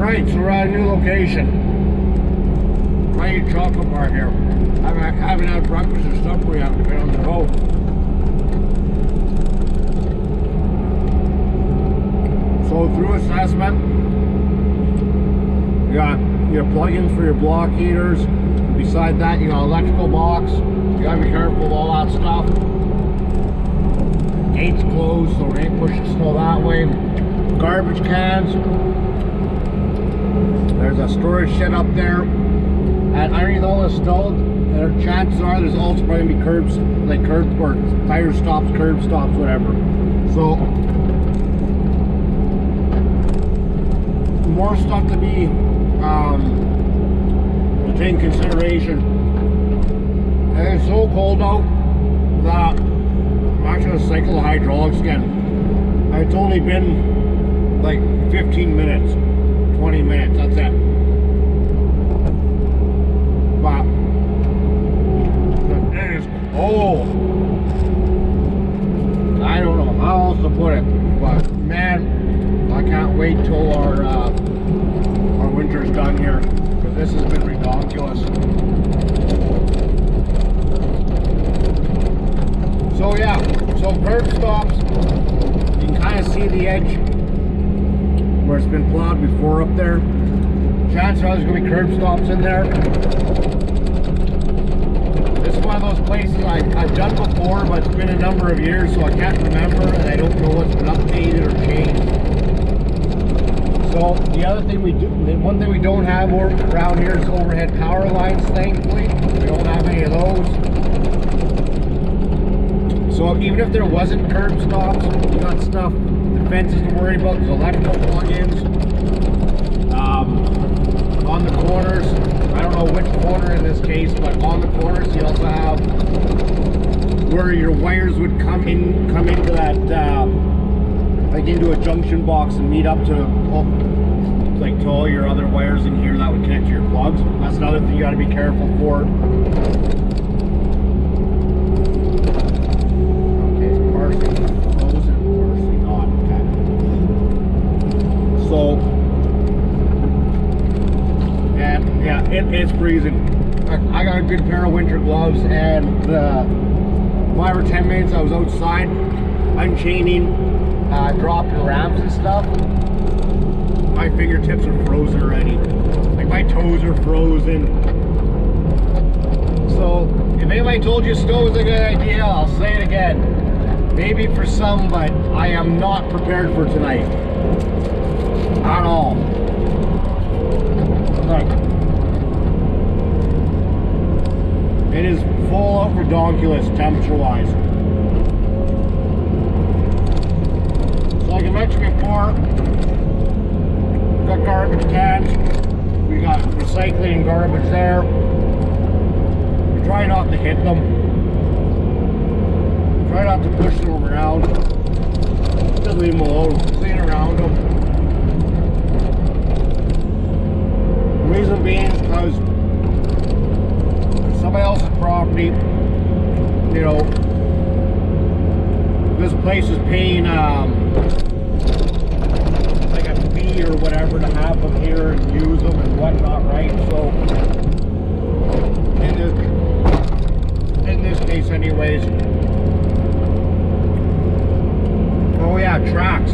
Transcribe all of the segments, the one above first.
Alright, so we're at a new location. I eat chocolate bar here. I haven't had breakfast or supper yet. We've been on the road. So through assessment, you got your plugins for your block heaters. Beside that, you got electrical box. You gotta be careful of all that stuff. Gates closed, so we ain't pushing snow that way. Garbage cans. There's a storage shed up there. And underneath all this snow, chances are there's also probably gonna be curbs, like curb or tire stops, curb stops, whatever. So more stuff to be to take in consideration. And it's so cold out that I'm actually gonna cycle the hydraulics again. It's only been like 15 minutes, 20 minutes, that's it. But it is cold. I don't know how else to put it, but man, I can't wait till our winter's done here, because this has been ridiculous. So yeah, so curb stops, you can kind of see the edge where it's been plowed before up there. Chances are there's going to be curb stops in there. This is one of those places I've done before, but it's been a number of years, so I can't remember, and I don't know what's been updated or changed. So the other thing the one thing we don't have around here is overhead power lines, thankfully. We don't have any of those. So even if there wasn't curb stops, you got stuff, the fences to worry about, there's electrical plug-ins. On the corners, I don't know which corner in this case, but on the corners you also have where your wires would come into that, like into a junction box and meet up to, like to all your other wires in here that would connect to your plugs. That's another thing you got to be careful for. Okay, it's partially closed and partially not. Okay. So, and yeah, it's freezing. I got a good pair of winter gloves, and 5 or 10 minutes I was outside unchaining, dropping ramps and stuff. My fingertips are frozen already. Like my toes are frozen. So if anybody told you snow is a good idea, I'll say it again. Maybe for some, but I am not prepared for tonight. At all. Like, it is full out redonkulous temperature-wise. So like I mentioned before, we got garbage cans, we got recycling and garbage there. We try not to hit them. Try not to push them around. Just leave them alone, clean around them. The reason being is because somebody else's property, you know, this place is paying like a fee or whatever to have them here and use them and whatnot, right? So in this case anyways. Oh yeah, tracks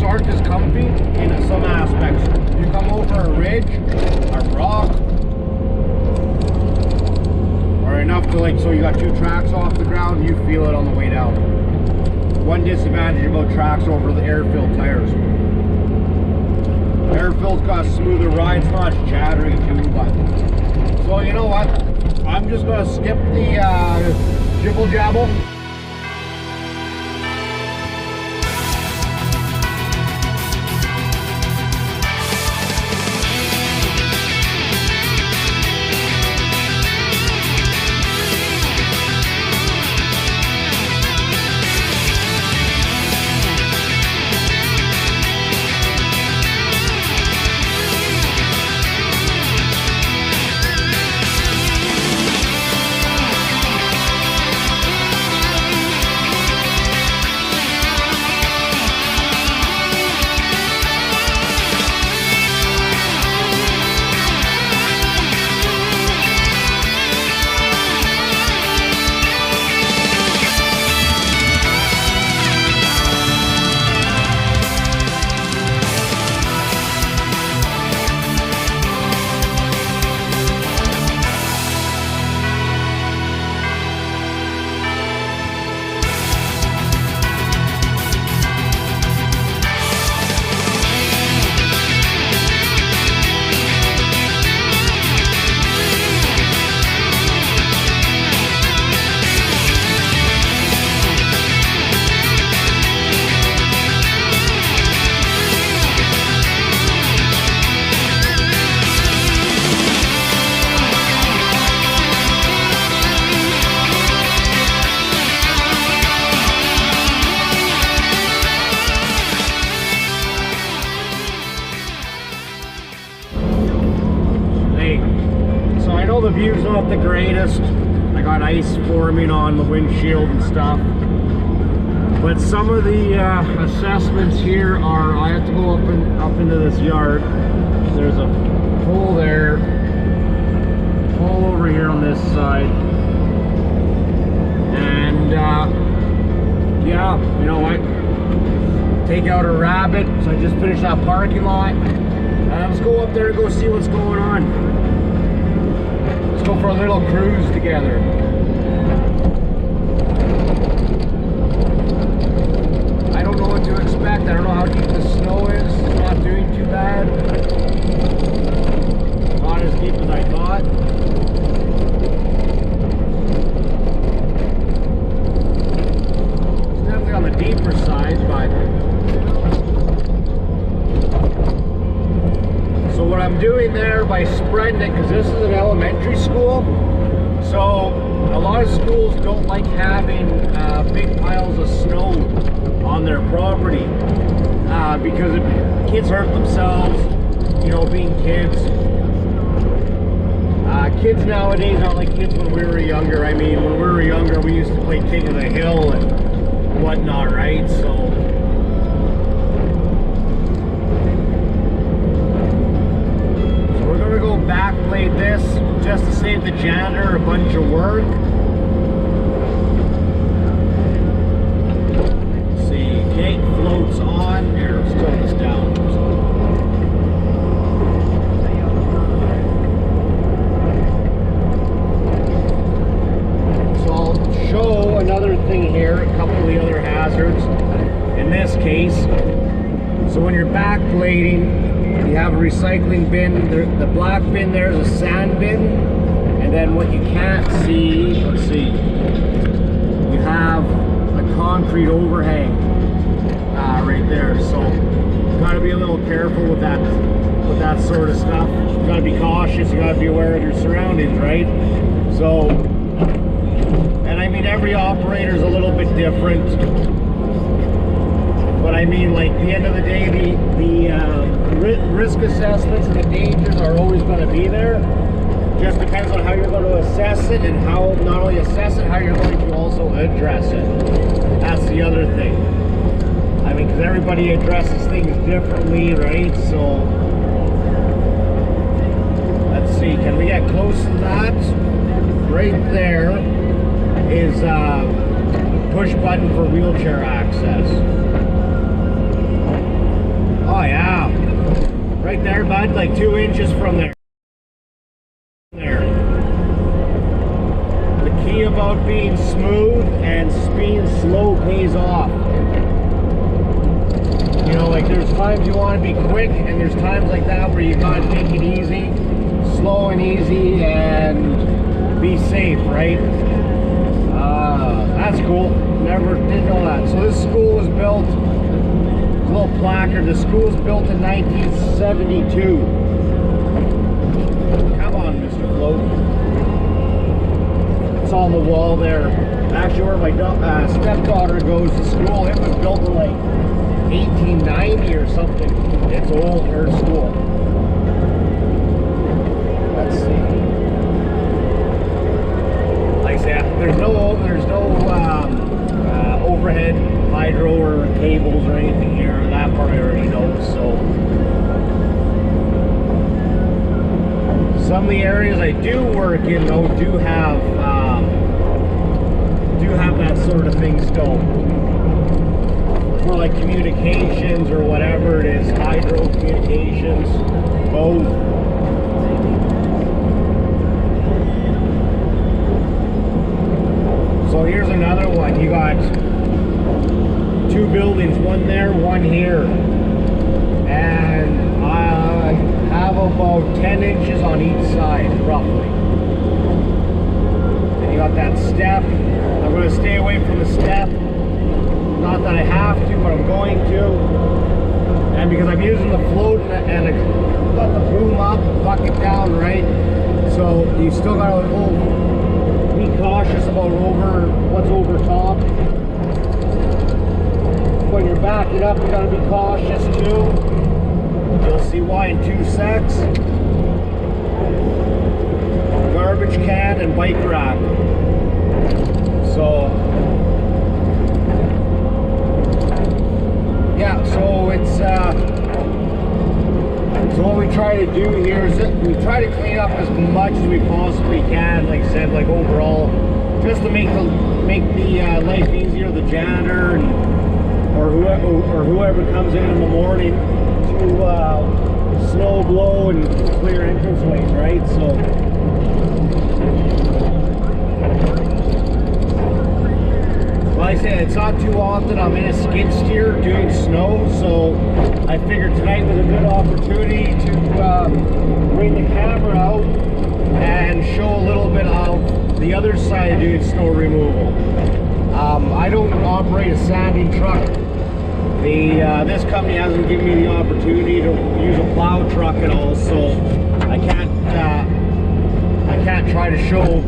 aren't as comfy in some aspects. You come over a ridge, a rock, or enough to like, so you got 2 tracks off the ground, you feel it on the way down. One disadvantage about tracks over the air-filled tires. Air-filled's got a smoother ride, it's not as chattery too, but... So you know what? I'm just gonna skip the jibble-jabble. the view's not the greatest. I got ice forming on the windshield and stuff. But some of the assessments here are, I have to go up into this yard. There's a hole there, hole over here on this side. And yeah, you know what? Take out a rabbit. So I just finished that parking lot. Let's go up there and go see what's going on. Let's go for a little cruise together. I don't know what to expect. I don't know how deep the snow is. It's not doing too bad. Not as deep as I thought. It's definitely on the deeper side, but so what I'm doing there by spreading it, because this is an elementary school, so a lot of schools don't like having big piles of snow on their property because kids hurt themselves, you know, being kids. Kids nowadays aren't like kids when we were younger. I mean, when we were younger, we used to play King of the Hill and whatnot, right? So we're gonna go backblade this just to save the janitor a bunch of work. Let's see, gate floats on. Here, let's turn this down. So I'll show another thing here, a couple of the other hazards. In this case, so when you're backblading, you have a recycling bin. The black bin there is a sand bin, and then what you can't see, let's see, you have the concrete overhang right there. So you got to be a little careful with that sort of stuff. You got to be cautious. You got to be aware of your surroundings, right? So, and I mean, every operator is a little bit different. But I mean, like, at the end of the day, the risk assessments and the dangers are always going to be there. Just depends on how you're going to assess it, and how, not only assess it, how you're going to also address it. That's the other thing. I mean, because everybody addresses things differently, right? So, let's see, can we get close to that? Right there is push button for wheelchair access. Oh yeah, right there, bud, like 2 inches from there. The key about being smooth and being slow pays off. You know, like there's times you want to be quick, and there's times like that where you gotta take it easy, slow and easy, and be safe, right? That's cool. Never did know that. So this school was built. Little placard. The school was built in 1972. Come on, Mr. Float. It's on the wall there. Actually, where my stepdaughter goes to school, it was built in like 1890 or something. It's old, her school. Let's see. Like I said, there's no overhead hydro or cables or anything here. That part I already know. So some of the areas I do work in though do have that sort of thing still, for like communications or whatever it is, hydro communications, both. So here's another one. You got 2 buildings, one there, one here, and I have about 10 inches on each side, roughly. And you got that step. I'm going to stay away from the step. Not that I have to, but I'm going to. And because I'm using the float and I got the boom up, bucket down, right? So you still got to be cautious about what's over top. When you're backing up, you gotta be cautious too. You'll see why in 2 secs. garbage can and bike rack. So yeah, so it's so what we try to do here is that we try to clean up as much as we possibly can, like I said, like overall, just to make the life easier, the janitor and or whoever comes in the morning to snow blow and clear entranceways, right? So like I said, it's not too often I'm in a skid steer doing snow, so I figured tonight was a good opportunity to bring the camera out and show a little bit of the other side of doing snow removal. I don't operate a sanding truck. This company hasn't given me the opportunity to use a plow truck at all, so I can't try to show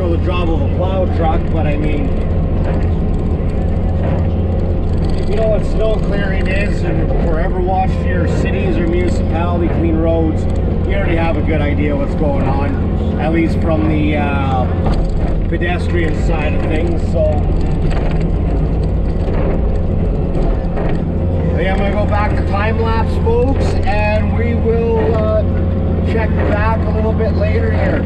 the job of a plow truck. But I mean, if you know what snow clearing is, and forever watched your cities or municipality clean roads, you already have a good idea what's going on, at least from the pedestrian side of things. So yeah, I'm gonna go back to time lapse, folks, and we will check back a little bit later here.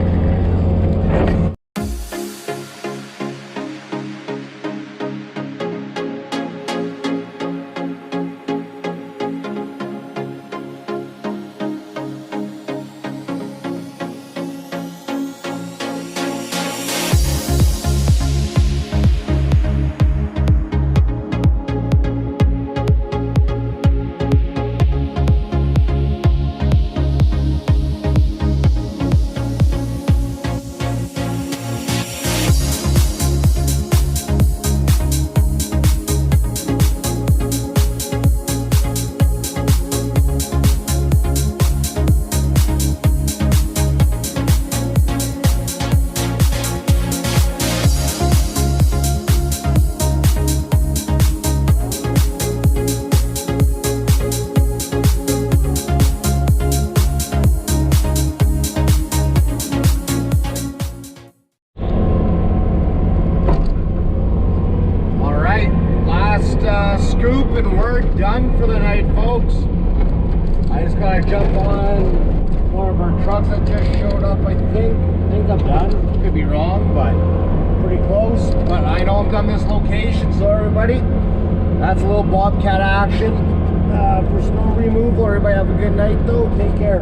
Scoop, and we're done for the night, folks. I just gotta jump on one of our trucks that just showed up. I think I'm done. Could be wrong, but pretty close. But I know I'm done this location, so everybody, that's a little Bobcat action for snow removal. Everybody have a good night, though. Take care.